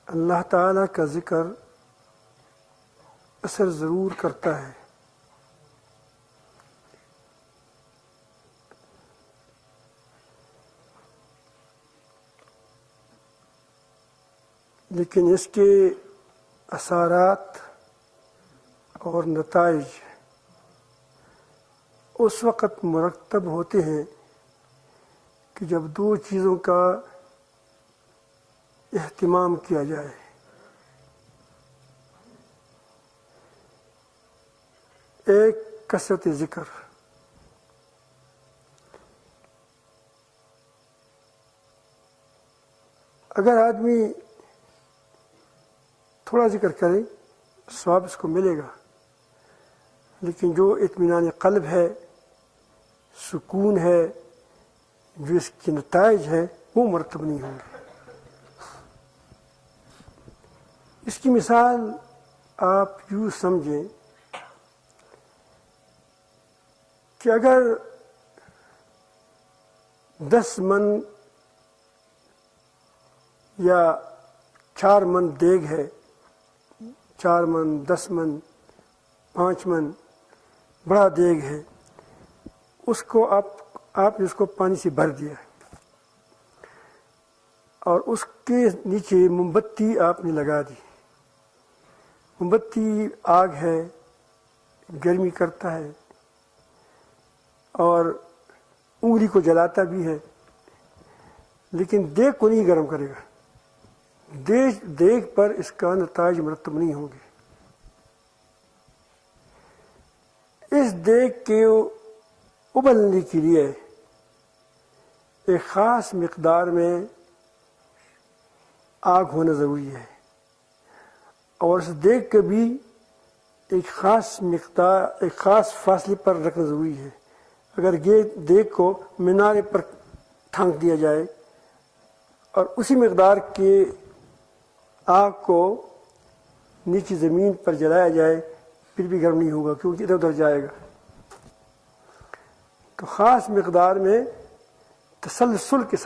اللہ تعالیٰ کا ذکر اثر ضرور کرتا ہے، لیکن اس کے اثرات اور نتائج اس وقت مرتب ہوتے ہیں کہ جب دو چیزوں کا اہتمام کیا جائے۔ ایک کثرت ذکر، اگر آدمی تھوڑا ذکر کرے ثواب اس کو ملے گا، لیکن جو اطمینان قلب ہے، سکون ہے، جو اس کے نتائج ہے وہ مرتب نہیں ہوں گے۔ اس کی مثال آپ یوں سمجھیں کہ اگر 10 من یا 4 من دیگ ہے، 4 من، 10 من، 5 من بڑا دیگ ہے، اس کو آپ نے اس کو پانی سے بھر دیا اور اس کے نیچے موم بتی آپ نے لگا دی۔ موم بتی آگ ہے، گرمی کرتا ہے اور انگلی کو جلاتا بھی ہے، لیکن دیگ کو نہیں گرم کرے گا، دیگ پر اس کا نتائج مرتب نہیں ہوں گے۔ اس دیگ کے ابلنے کے لیے ایک خاص مقدار میں آگ ہونا ضروری ہے، اور اس دیگ کو بھی ایک خاص فاصلے پر رکھنا ضروری ہے۔ اگر یہ دیگ کو مینارے پر ٹھانک دیا جائے اور اسی مقدار کے آگ کو نیچے زمین پر جلایا جائے پھر بھی گرم نہیں ہوگا، کیونکہ ادھر ادھر جائے گا۔ تو خاص مقدار میں تسلسل کے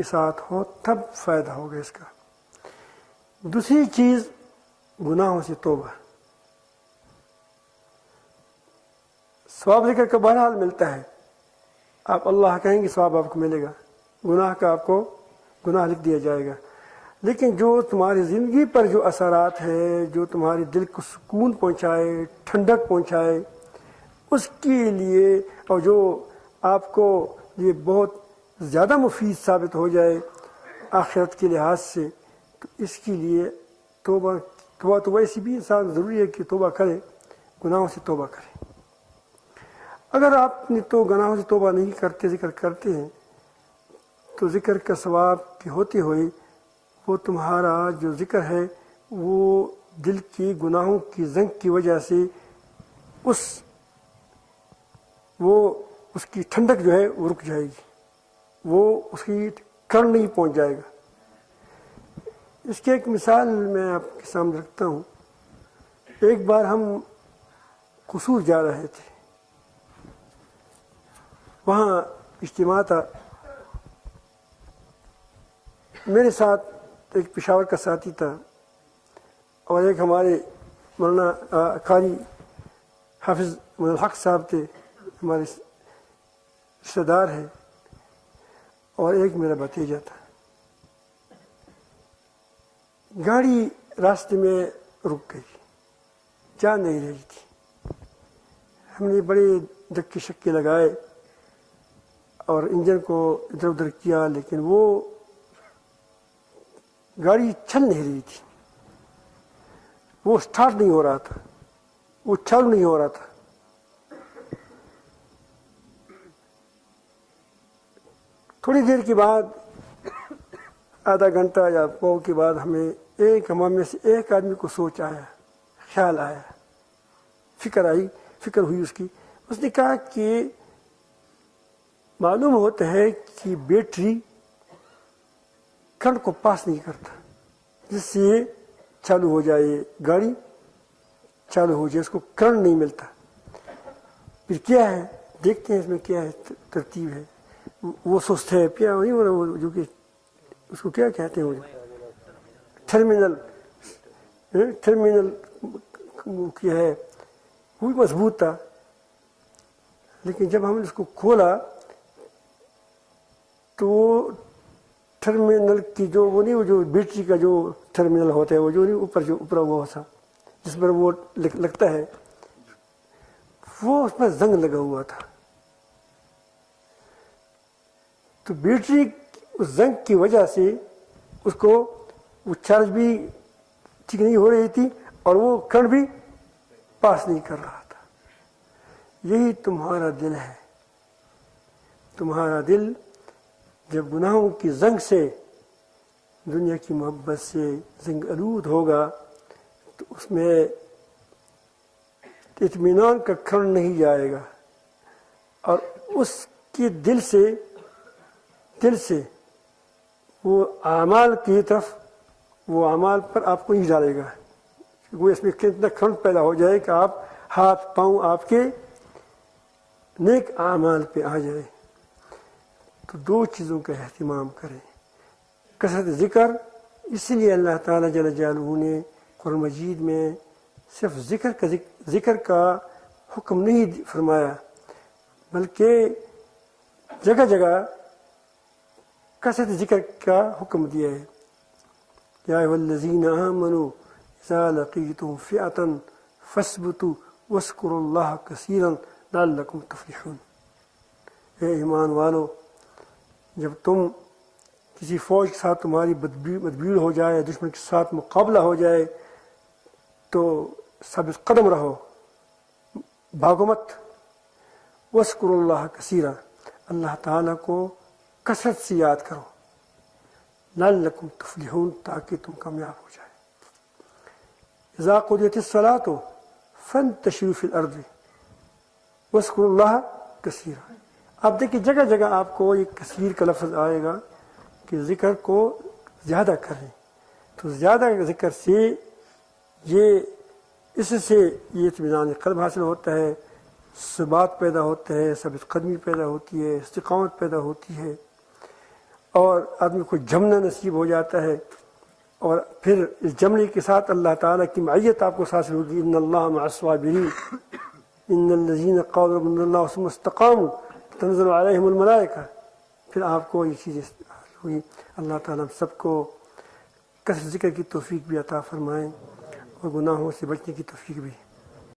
ساتھ ہو تب فائدہ ہوگا اس کا۔ دوسری چیز گناہوں سے توبہ۔ ثواب ذکر کا بہرحال ملتا ہے، آپ اللہ کہیں گے ثواب آپ کو ملے گا، گناہ کا آپ کو گناہ لکھ دیا جائے گا، لیکن جو تمہاری زندگی پر جو اثرات ہے، جو تمہارے دل کو سکون پہنچائے، ٹھنڈک پہنچائے، اس کے لیے، اور جو آپ کو یہ بہت زیادہ مفید ثابت ہو جائے آخرت کے لحاظ سے، تو اس کے لیے توبہ ایسی بھی انسان ضروری ہے کہ توبہ کرے، گناہوں سے توبہ کرے۔ اگر آپ نے تو گناہوں سے توبہ نہیں کرتے، ذکر کرتے ہیں، تو ذکر کا ثواب کے ہوتے ہوئے وہ تمہارا جو ذکر ہے وہ دل کی گناہوں کی زنگ کی وجہ سے اس کی ٹھنڈک جو ہے وہ رک جائے گی، وہ اس کی کرن نہیں پہنچ جائے گا۔ اس کی ایک مثال میں آپ کے سامنے رکھتا ہوں۔ ایک بار ہم قصور جا رہے تھے، وہاں اجتماع تھا، میرے ساتھ ایک پشاور کا ساتھی تھا اور ایک ہمارے مولانا قاری حافظ الحق صاحب تھے، ہمارے رشتہ دار ہیں، اور ایک میرا بھتیجا تھا۔ گاڑی راستے میں رک گئی، جا نہیں رہی تھی۔ ہم نے بڑے دھکے شکے لگائے اور انجن کو ادھر ادھر کیا، لیکن وہ گاڑی چل نہیں رہی تھی، وہ سٹارٹ نہیں ہو رہا تھا، وہ چالو نہیں ہو رہا تھا۔ تھوڑی دیر کے بعد، آدھا گھنٹہ یا پاؤ کے بعد، ہم میں سے ایک آدمی کو سوچ آیا، خیال آیا، فکر ہوئی اس نے کہا کہ معلوم ہوتا ہے کہ بیٹری کرنٹ کو پاس نہیں کرتا، جس سے چالو ہو جائے گاڑی، چالو ہو جائے، اس کو کرنٹ نہیں ملتا۔ پھر کیا ہے، دیکھتے ہیں اس میں کیا ہے ترتیب ہے۔ وہ سوچتا ہے کیا نہیں ہو رہا، جو کہ اس کو کیا کہتے ہیں، ٹرمینل کیا ہے وہ بھی مضبوط تھا، لیکن جب ہم نے اس کو کھولا تو ٹرمینل کی جو وہ نہیں، وہ جو بیٹری کا جو ٹرمینل ہوتا ہے وہ جو نہیں اوپر جو اوپر وہ تھا جس پر وہ لگتا ہے، وہ اس میں زنگ لگا ہوا تھا. تو بیٹری اس زنگ کی وجہ سے اس کو وہ چارج بھی ٹھیک نہیں ہو رہی تھی اور وہ کرنٹ بھی پاس نہیں کر رہا تھا. یہی تمہارا دل ہے. تمہارا دل جب گناہوں کی زنگ سے، دنیا کی محبت سے زنگ آلود ہوگا تو اس میں اطمینان کا کرنٹ نہیں جائے گا، اور اس کے دل سے وہ اعمال کی طرف، وہ اعمال پر آپ کو نہیں ڈالے گا. وہ اس میں کتنا کرنٹ پیدا ہو جائے کہ آپ ہاتھ پاؤں آپ کے نیک اعمال پہ آ جائے. تو دو چیزوں کا اہتمام کریں. کثرت ذکر، اس لیے اللہ تعالیٰ جل جلالہ نے قرآن مجید میں صرف ذکر کا حکم نہیں فرمایا، بلکہ جگہ جگہ کثرت ذکر کا حکم دیا ہے. یا ایھا الذین آمنوا اذا لقیتم فئۃ فاثبتوا واذکروا اللہ کثیرا لعلکم تفلحون. اے ایمان والو، جب تم کسی فوج کے ساتھ تمہاری مدبیر ہو جائے، دشمن کے ساتھ مقابلہ ہو جائے، تو ثابت قدم رہو، بھاگو مت. واذکروا اللہ کثیرا، اللہ تعالیٰ کو کثرت سے یاد کرو. لعلکم تفلحون، تاکہ تم کامیاب ہو جائے. اذا قضیت الصلاۃ فانتشروا فی الارض واذکروا اللہ کثیرا. آپ دیکھیں جگہ جگہ آپ کو یہ کثیر کا لفظ آئے گا کہ ذکر کو زیادہ کریں. تو زیادہ ذکر سے اس سے یہ اطمینان قلب حاصل ہوتا ہے، ثبات پیدا ہوتا ہے، ثابت قدمی پیدا ہوتی ہے، استقامت پیدا ہوتی ہے، اور آدمی کو جمنا نصیب ہو جاتا ہے. اور پھر اس جمنے کے ساتھ اللہ تعالیٰ کی معیت آپ کو حاصل ہوگی. ان اللہ مع الصابرین ان الذین قالوا ربنا اللہ ثم استقاموا تنزل علیہم الملائکہ. پھر آپ کو یہ چیزیں ہوئی. اللہ تعالیٰ ہم سب کو کثرت ذکر کی توفیق بھی عطا فرمائیں اور گناہوں سے بچنے کی توفیق بھی.